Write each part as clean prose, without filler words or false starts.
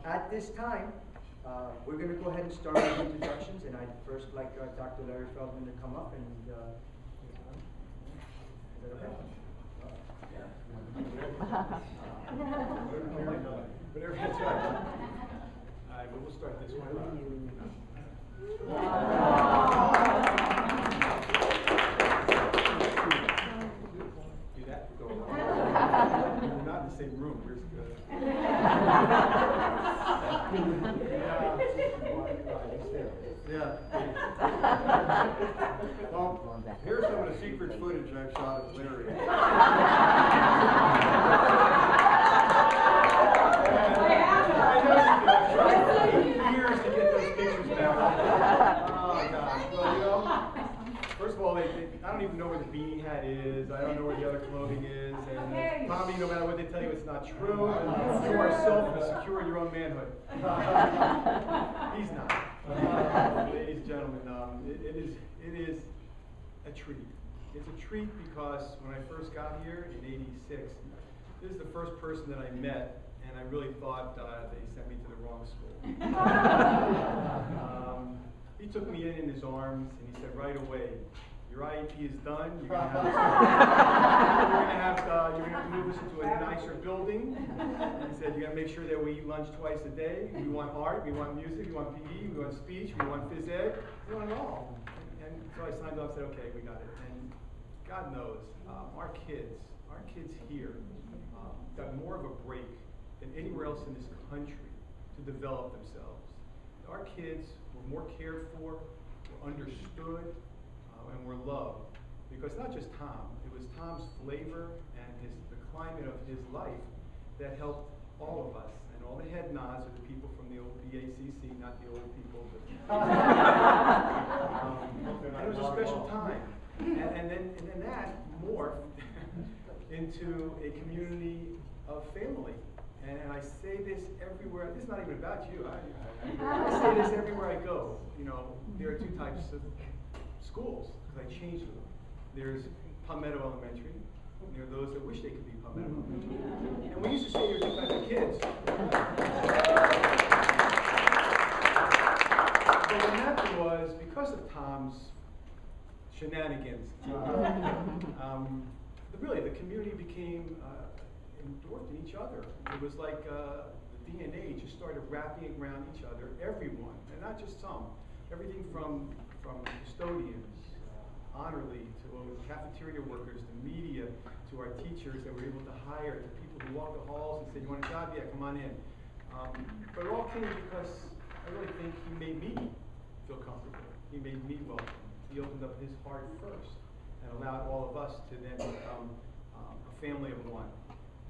At this time, we're going to go ahead and start with introductions, and I'd first like Dr. Larry Feldman to come up and is that okay? Whatever that's right. All right, but we'll start this one. Do that? Go. We're not in the same room. We're good. Yeah. Well, here's some of the secret footage I've shot of Larry. Years to get those pictures back. Oh, gosh. Well, you know, first of all, I don't even know where the beanie hat is. I don't know where the other clothing is. And Tommy, no matter what they tell you, it's not true. You are self-secure in your own manhood. He's not. Ladies and gentlemen, it is a treat. It's a treat because when I first got here in '86, this is the first person that I met, and I really thought they sent me to the wrong school. He took me in his arms, and he said right away, "Your IEP is done. You're going to have to move us into a nicer building." And he said, "You got to make sure that we eat lunch twice a day. We want art, we want music, we want PE, we want speech, we want phys ed. We want it all." And so I signed up and said, "Okay, we got it." And God knows, our kids here got more of a break than anywhere else in this country to develop themselves. Our kids were more cared for, were understood, and were loved. Because not just Tom, it was Tom's flavor and the climate of his life that helped all of us. And all the head nods are the people from the old PACC, not the old people. But and it was a special time. And then that morphed into a community of family. And I say this everywhere. This is not even about you. I say this everywhere I go. You know, there are two types of schools, because I changed them. There's Palmetto Elementary, and there are those that wish they could be Palmetto Elementary. And we used to say there are two types of kids. But what happened was, because of Tom's shenanigans, really the community became endorsed in each other. It was like the DNA just started wrapping around each other, everyone, and not just some. Everything from custodians, honorly, to cafeteria workers, to media, to our teachers that were able to hire, to people who walked the halls and said, "You want a job? Yeah, come on in." But it all came because I really think he made me feel comfortable. He made me welcome. He opened up his heart first and allowed all of us to then become a family of one.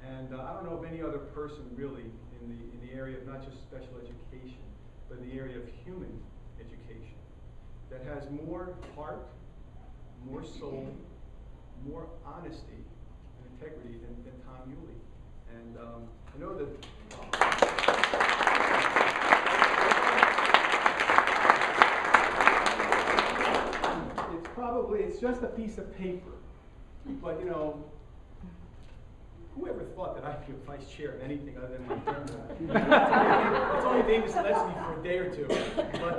And I don't know of any other person really in the area of not just special education, but in the area of human education that has more heart, more soul, more honesty and integrity than Tom Uhle. And I know that it's just a piece of paper, but you know, whoever thought that I'd be a vice chair of anything other than my family? It's only Davis Leslie for a day or two. But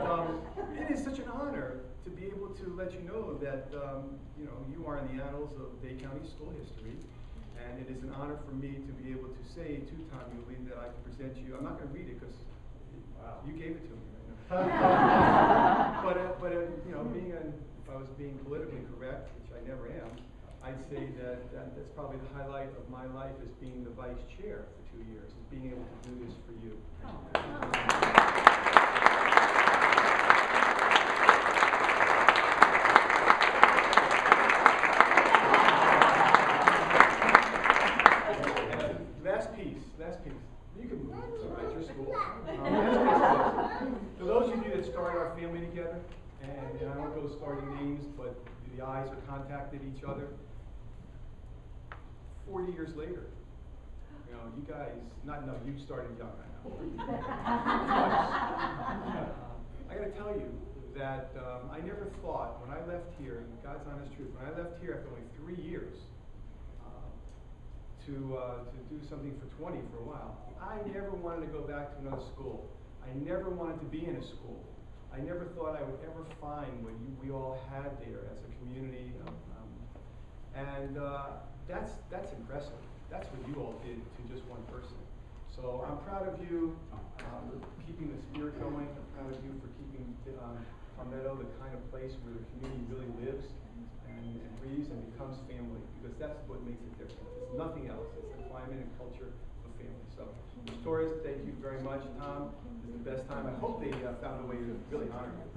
it is such an honor to be able to let you know that you know, you are in the annals of Dade County school history. And it is an honor for me to be able to say to Tom Uhle that I can present you. I'm not going to read it because you gave it to me. But you know, if I was being politically correct, which I never am, I'd say that's probably the highlight of my life as being the vice chair for 2 years, is being able to do this for you. Last piece. You can move, it's all right, your school. For those of you that started our family together, and I don't go starting names, but the eyes are contacted each other. 40 years later, you know, you guys, you started young, I know. I got to tell you that I never thought, when I left here, and God's honest truth, when I left here after only 3 years, to do something for 20 for a while. I never wanted to go back to another school. I never wanted to be in a school. I never thought I would ever find what we all had there as a community. That's impressive. That's what you all did to just one person. So I'm proud of you keeping the spirit going. I'm proud of you for keeping Palmetto the kind of place where the community really lives and breathes and becomes family, because that's what makes it different. It's nothing else. It's the climate and culture of family. So, Torres, thank you very much. Tom, this is the best time. I hope they found a way to really honor you.